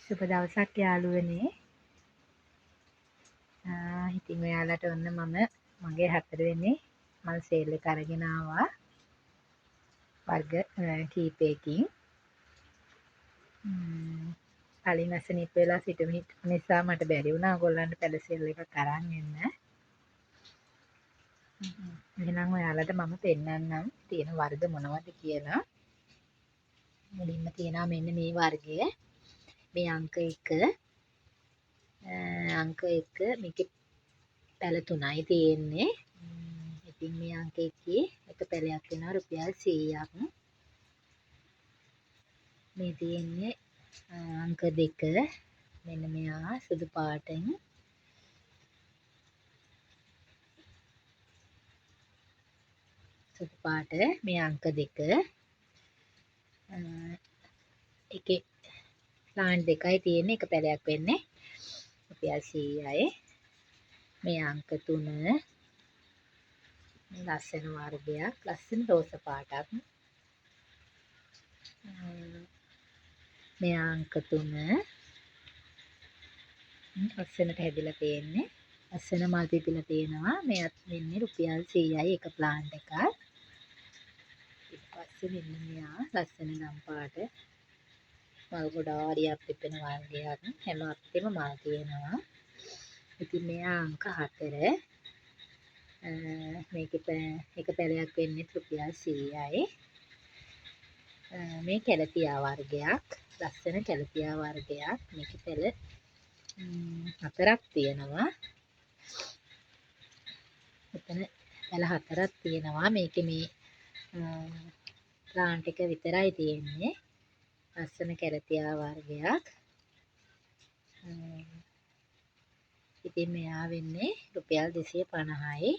සුබ දවසක් යාළුවනේ. ඉතින් ඔයාලට ඔන්න මම මගේ 4 වෙනි මල් සේල් එක අරගෙන ආවා වර්ග කීපයකින්. කලින් අසනීප වෙලා සිටු නිසා මට බැරි වුණා ඔයගොල්ලන්ට පැල සේල් එකක් අරන් එන්න. එහෙනම් ඔයාලට මම පෙන්නන්නම් තියෙන වර්ග මොනවද කියලා. මුලින්ම තියෙනවා මෙන්න මේ වර්ගය. මේ අංක 1 මේකේ පැල 3යි තියෙන්නේ. ඉතින් මේ අංක 1 එක පැලයක් වෙනවා රුපියල් 100ක්. මේ තියෙන්නේ අංක 2 මෙන්න මෙයා සුදු පාටෙන්. සුදු පාට මේ අංක 2. එකේ ප්ලාන්ට් දෙකයි තියෙන්නේ එක පැලයක් වෙන්නේ රුපියල් 100යි. මේ අංක 3 ලස්සන වර්ගයක් ලස්සන රෝස පාටක්. මේ අංක 3 ලස්සනට හැදිලා තියෙන්නේ. ලස්සන මල් පිපිලා තියෙනවා. මෙයත් වෙන්නේ රුපියල් 100යි එක ප්ලාන්ට් එකක්. ඊට පස්සේ මෙන්න මෙයා ලස්සන ගම් පාට මල් ගොඩාරියක් පිපෙන වර්ගයක්. හැම අත්තෙම මල් තියෙනවා. ඉතින් මෙයා අංක 4. මේකේ එක පැලයක් වෙන්නේ රුපියල් 100යි. මේ කැලතියා වර්ගයක්. ලස්සන කැලතියා වර්ගයක්. මේකේ පැල 4ක් තියෙනවා. එතන පැල 4ක් තියෙනවා. මේකේ මේ ප්ලාන්ට් එක විතරයි තියෙන්නේ. ලස්සන කැලතියා වර්ගයක්. ඉතින් මෙයා වෙන්නේ රුපියල් 250යි.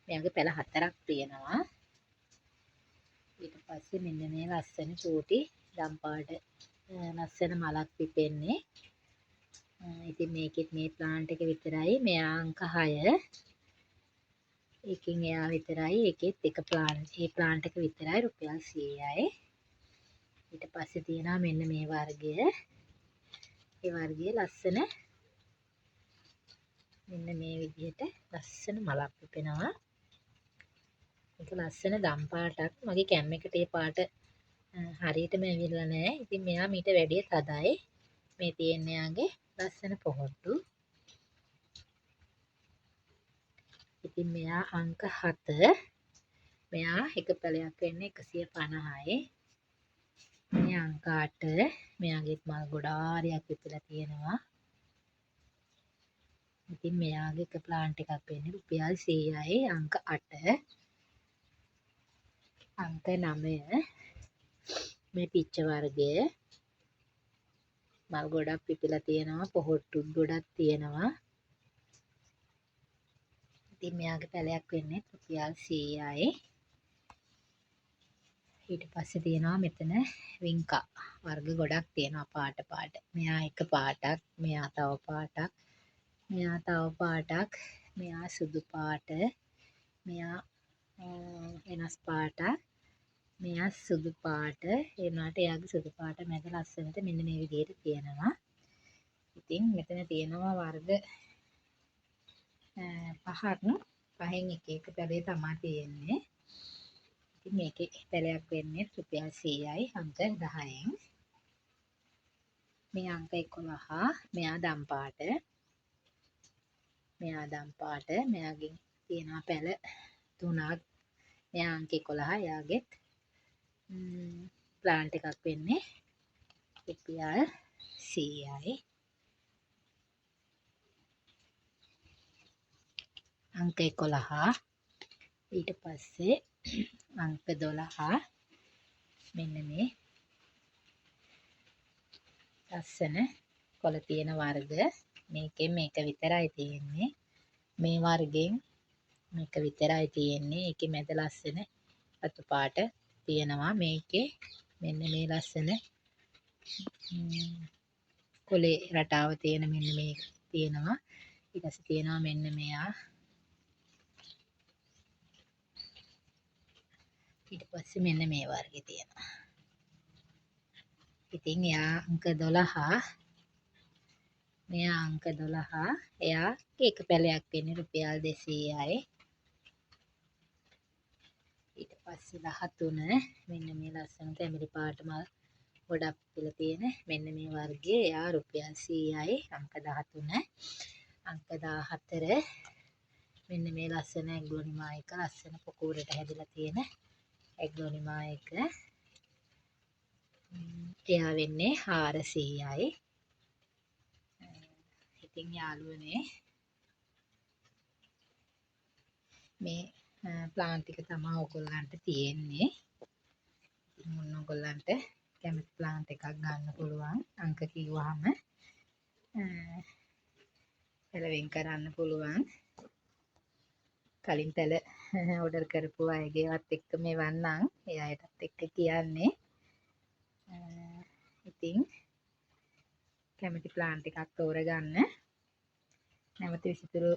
මෙයාගේ පැල 4ක් තියෙනවා. ඊට පස්සේ මෙන්න මේ ලස්සන චූටි දම් පාට ලස්සන මලක් පිපෙන්නේ. ඉතින් මේකෙත් මේ ප්ලාන්ට් එක විතරයි. මෙයා අංක 6. එකකින් එයා විතරයි. ඒකෙත් එක ප්ලාන්ට් එක විතරයි රුපියල් 100යි. ඊට පස්සේ තියෙනවා මෙන්න මේ වර්ගය. මේ වර්ගයේ ලස්සන මෙන්න මේ විදිහට ලස්සන මලක් පිපෙනවා. ඒක ලස්සන දම් පාටක්. මගේ කැම් එකට ඒ පාට හරියටම ඇවිල්ලා නැහැ. ඉතින් මෙයා මීට වැඩිය තදයි. මේ තියෙන්නේ යාගේ ලස්සන පොහොට්ටු. ඉතින් මෙයා අංක 7. මෙයා එක පැලයක් වෙන්නේ 150යි. මේ අංක 8. මෙයාගේත් මල් ගොඩාරියක් පිපිලා තියෙනවා. ඉතින් මෙයාගේ එක ප්ලාන්ට් එකක් වෙන්නේ රුපියල් 100යි අංක 8. අංක 9 මේ පිච්ච වර්ගය. මල් ගොඩක් පිපිලා තියෙනවා. පොහොට්ටු ගොඩක් තියෙනවා. ඉතින් මෙයාගේ පැලයක් වෙන්නේ රුපියල් 100යි. ඊට පස්සේ තියෙනවා මෙතන වින්කා වර්ග ගොඩක් තියෙනවා පාට. මෙයා එක පාටක්, මෙයා තව පාටක්, මෙයා තව පාටක්, මෙයා සුදු පාට, මෙයා වෙනස් පාටක්, මෙයා සුදු පාට. ඒ වුණාට එයාගේ සුදු පාට මැද ලස්සනට මෙන්න මේ විදිහට තියෙනවා. ඉතින් මෙතන තියෙනවා වර්ග 5ක්. 5න් එක පැලේ තමයි තියෙන්නේ. ඉතින් මේකේ පැලයක් වෙන්නේ රුපියල් 100යි අංක 10න්. මේ අංක 11 මෙයා දම් පාට. මෙයා දම් පාට. මෙයාගෙන් තියෙනවා පැල 3ක්. මෙයා අංක 11. එයාගෙත් ප්ලාන්ට් එකක් වෙන්නේ රුපියල් 100යි. අංක 11. ඊට පස්සේ අංක 12 මෙන්න මේ ලස්සන කොළ තියෙන වර්ග. මේකෙන් මේක විතරයි තියෙන්නේ. මේ වර්ගෙන් මේක විතරයි තියෙන්නේ. ඒකේ මැද ලස්සන රතු පාට තියෙනවා. මේකේ මෙන්න මේ ලස්සන කොළේ රටාව තියෙන මෙන්න මේ තියෙනවා. ඊට පස්සේ තියෙනවා මෙන්න මෙයා. ඊට පස්සේ මෙන්න මේ වර්ගේ තියෙනවා. ඉතින් එයා අංක 12 මෙයා අංක 12 එයා එක පැලයක් වෙන්නේ රුපියල් 200යි. ඊට පස්සේ 13 මෙන්න මේ ලස්සන තැඹිලි පාට මල් ගොඩක් පිළ තියෙන මෙන්න මේ වර්ගයේ එයා රුපියල් 100යි අංක 13. අංක 14 මෙන්න මේ ලස්සන ඇග්ලොනිමා එක ලස්සන පොකුරට හැදිලා තියෙන ඇග්ලොනිමා එක එයා වෙන්නේ 400යි. ඉතින් යාළුවනේ මේ ප්ලාන්ට් ටික තමයි ඔයගොල්ලන්ට තියෙන්නේ. ඉතින් ඔයගොල්ලන්ට කැමති ප්ලාන්ට් එකක් ගන්න පුළුවන්. අංක කිව්වහම පැල වෙන් කරන්න පුළුවන්. කලින් පැල ඕඩර් කරපු අයගේවත් එක්ක මෙවන්නම් ඒ අයටත් එක්ක කියන්නේ. ඉතින් කැමති ප්ලාන්ට් එකක් තෝරගන්න. නැවත විසිතුරු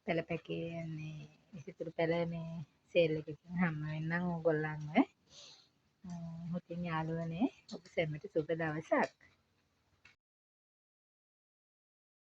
පැල පැකේන්නේ විසිතුරු පැල මේ සේල් එකකින් හම්බ වෙන්නම් ඕගොල්ලන්ව. ඉතින් යාළුවනේ ඔබ සැමට සුබ දවසක්.